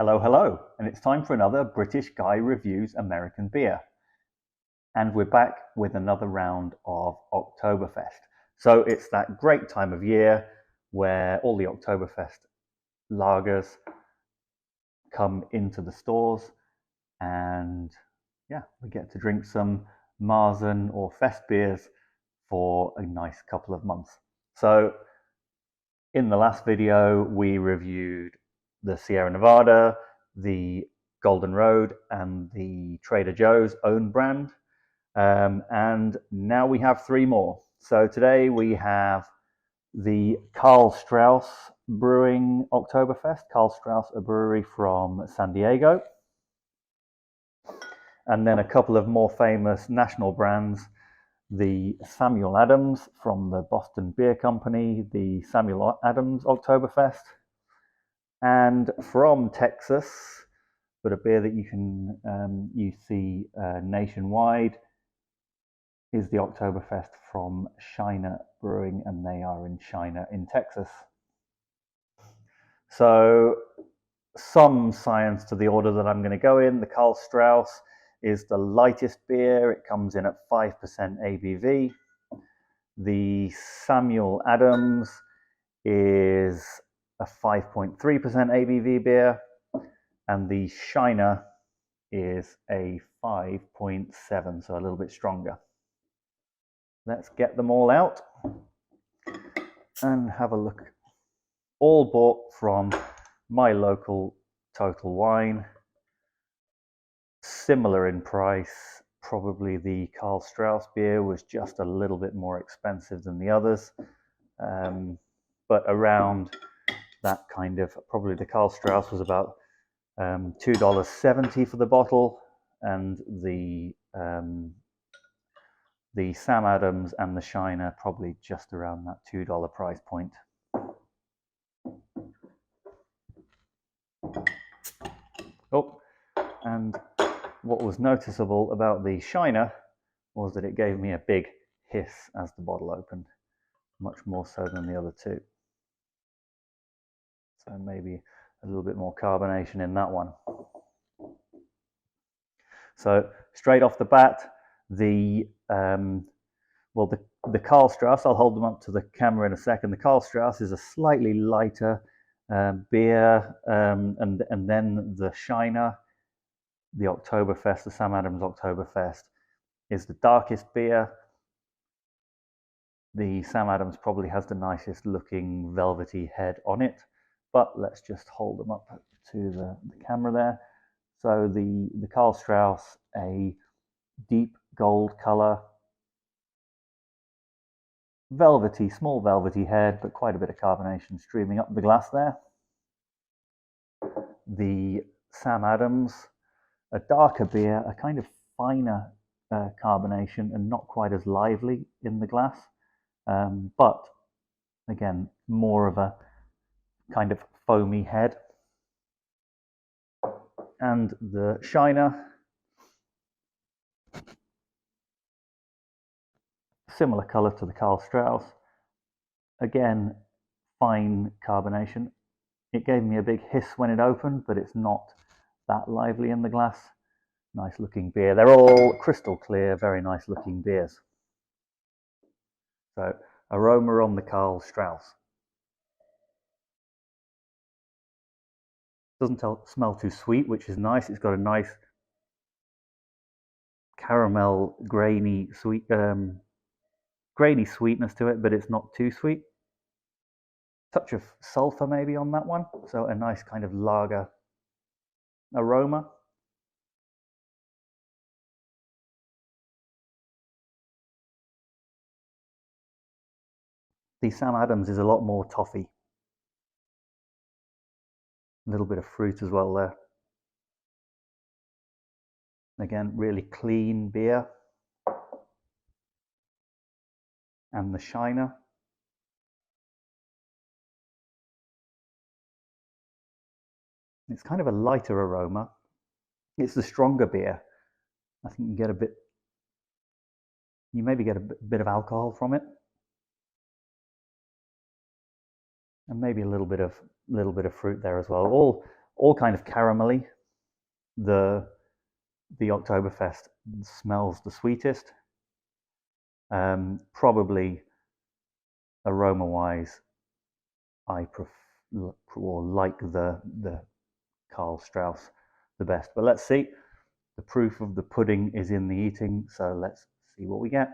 Hello, hello, and it's time for another British Guy Reviews American Beer. And we're back with another round of Oktoberfest. So it's that great time of year where all the Oktoberfest lagers come into the stores, and yeah, we get to drink some Marzen or Festbiers for a nice couple of months. So in the last video, we reviewed the Sierra Nevada, the Golden Road, and the Trader Joe's own brand. And now we have three more. So today we have the Karl Strauss Brewing Oktoberfest. Karl Strauss, a brewery from San Diego. And then a couple of more famous national brands. The Samuel Adams from the Boston Beer Company, the Samuel Adams Oktoberfest. And from Texas, but a beer that you see nationwide, is the Oktoberfest from Shiner Brewing, and they are in Shiner in Texas. So some science to the order that I'm going to go in. The Karl Strauss is the lightest beer. It comes in at 5% ABV. The Samuel Adams is a 5.3% ABV beer, and the Shiner is a 5.7, so a little bit stronger. Let's get them all out and have a look. All bought from my local Total Wine. Similar in price. Probably the Karl Strauss beer was just a little bit more expensive than the others, but around that kind of, probably the Karl Strauss was about $2.70 for the bottle, and the Sam Adams and the Shiner probably just around that $2 price point. Oh, and what was noticeable about the Shiner was that it gave me a big hiss as the bottle opened, much more so than the other two. So maybe a little bit more carbonation in that one. So straight off the bat, the Karl Strauss, I'll hold them up to the camera in a second. The Karl Strauss is a slightly lighter beer, and then the Shiner, the Oktoberfest, the Sam Adams Oktoberfest, is the darkest beer. The Sam Adams probably has the nicest looking velvety head on it, but let's just hold them up to the camera there. So the Karl Strauss, a deep gold color, velvety, small velvety head, but quite a bit of carbonation streaming up the glass there. The Sam Adams, a darker beer, a kind of finer carbonation and not quite as lively in the glass, but again, more of a kind of foamy head. And the Shiner, similar color to the Karl Strauss, again, fine carbonation. It gave me a big hiss when it opened, but it's not that lively in the glass. Nice looking beer. They're all crystal clear, very nice looking beers. So aroma on the Karl Strauss. Doesn't smell too sweet, which is nice. It's got a nice caramel grainy sweetness to it, but it's not too sweet. Touch of sulfur maybe on that one, so a nice kind of lager aroma. The Sam Adams is a lot more toffee. A little bit of fruit as well there. Again, really clean beer. And the Shiner, it's kind of a lighter aroma. It's the stronger beer. I think you maybe get a bit of alcohol from it, and maybe a little bit of fruit there as well. all kind of caramelly. The Oktoberfest smells the sweetest. Probably aroma-wise, I prefer or like the Karl Strauss the best. But let's see. The proof of the pudding is in the eating, so let's see what we get.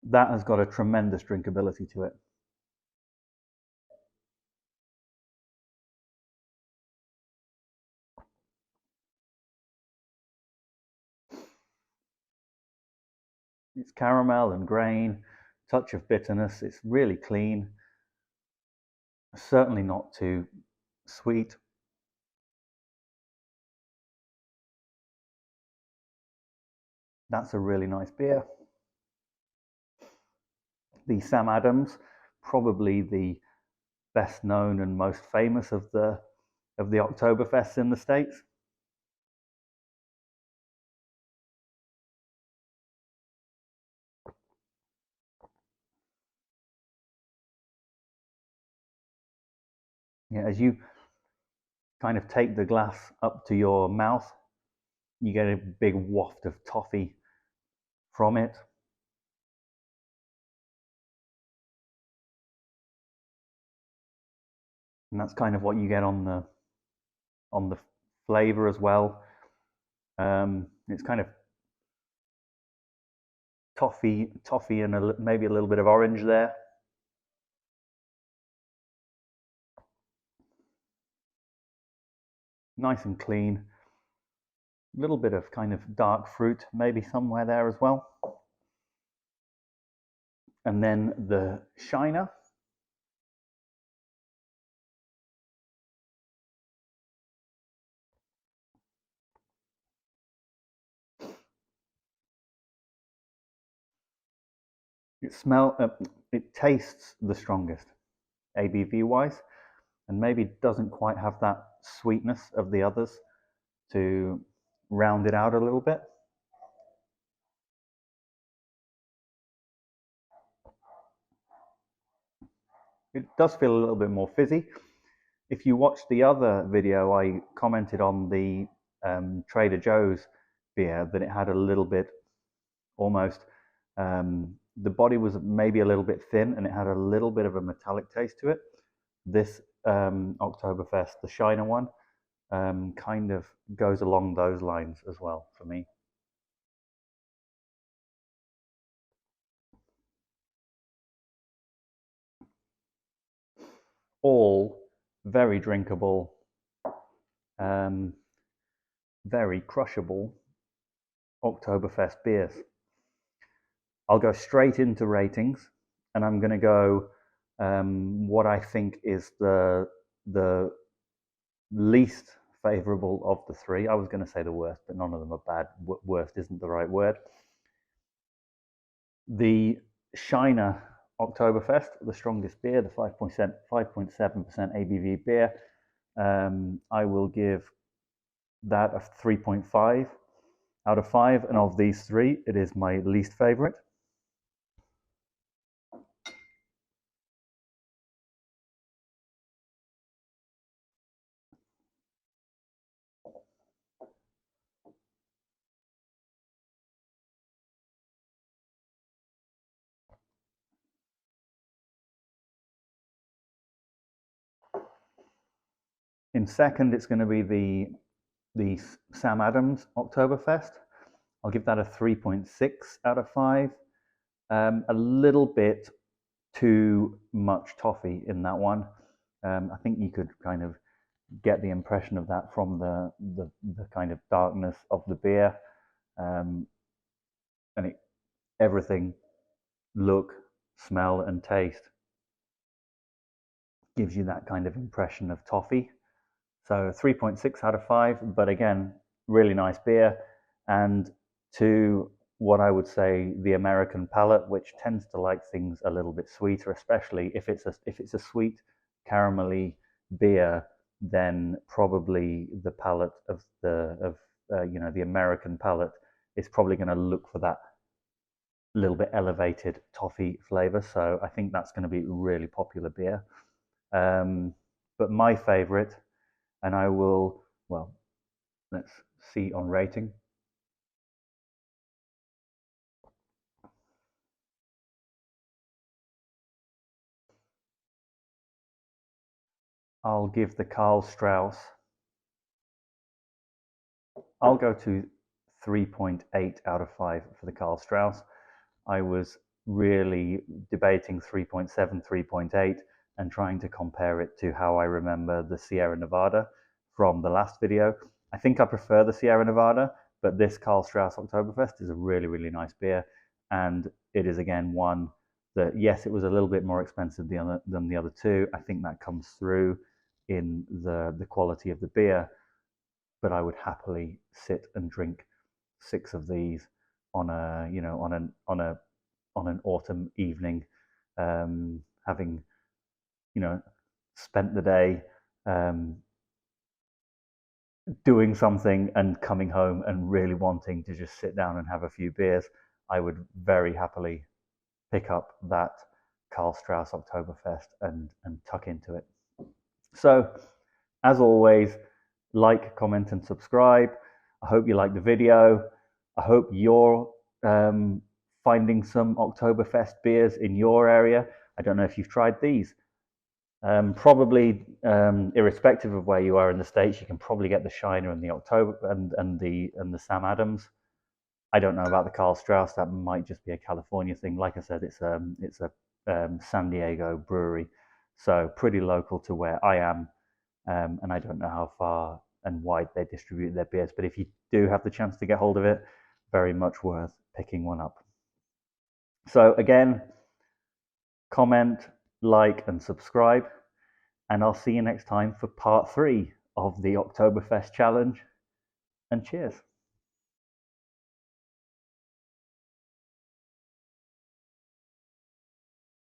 That has got a tremendous drinkability to it. It's caramel and grain, touch of bitterness. It's really clean. Certainly not too sweet. That's a really nice beer. The Sam Adams, probably the best known and most famous of the Oktoberfests in the States. Yeah, as you kind of take the glass up to your mouth, you get a big waft of toffee from it. And that's kind of what you get on the flavor as well. It's kind of toffee, and maybe a little bit of orange there. Nice and clean. A little bit of kind of dark fruit, maybe somewhere there as well. And then the Shiner. It tastes the strongest, ABV wise, and maybe doesn't quite have that sweetness of the others to round it out a little bit. It does feel a little bit more fizzy. If you watch the other video, I commented on the Trader Joe's beer that it had a little bit almost. The body was maybe a little bit thin and it had a little bit of a metallic taste to it. This Oktoberfest, the Shiner one, kind of goes along those lines as well for me. All very drinkable, very crushable Oktoberfest beers. I'll go straight into ratings, and I'm going to go what I think is the least favorable of the three. I was going to say the worst, but none of them are bad. Worst isn't the right word. The Shiner Oktoberfest, the strongest beer, the 5.7% ABV beer, I will give that a 3.5 out of 5. And of these three, it is my least favorite. In second, it's going to be the Sam Adams Oktoberfest. I'll give that a 3.6 out of 5. A little bit too much toffee in that one. I think you could kind of get the impression of that from the kind of darkness of the beer, and everything, look, smell, and taste gives you that kind of impression of toffee. So 3.6 out of 5, but again, really nice beer. And to what I would say the American palate, which tends to like things a little bit sweeter, especially if it's a sweet caramelly beer, then probably the palate of the American palate is probably going to look for that little bit elevated toffee flavor. So I think that's going to be a really popular beer. But my favorite, and I will, well, let's see on rating. I'll give the Karl Strauss, I'll go to 3.8 out of 5 for the Karl Strauss. I was really debating 3.7, 3.8, and trying to compare it to how I remember the Sierra Nevada from the last video. I think I prefer the Sierra Nevada, but this Karl Strauss Oktoberfest is a really, really nice beer. And it is, again, one that, yes, it was a little bit more expensive than the other two. I think that comes through in the quality of the beer, but I would happily sit and drink 6 of these on a on an autumn evening, having spent the day doing something and coming home and really wanting to just sit down and have a few beers. I would very happily pick up that Karl Strauss Oktoberfest and tuck into it. So, as always, like, comment, and subscribe. I hope you like the video. I hope you're finding some Oktoberfest beers in your area. I don't know if you've tried these. Probably, irrespective of where you are in the States, you can probably get the Shiner and the October and the Sam Adams. I don't know about the Karl Strauss. That might just be a California thing. Like I said, it's a San Diego brewery, so pretty local to where I am. And I don't know how far and wide they distribute their beers, but if you do have the chance to get hold of it, very much worth picking one up. So again, comment, like, and subscribe, and I'll see you next time for part 3 of the Oktoberfest challenge, and cheers.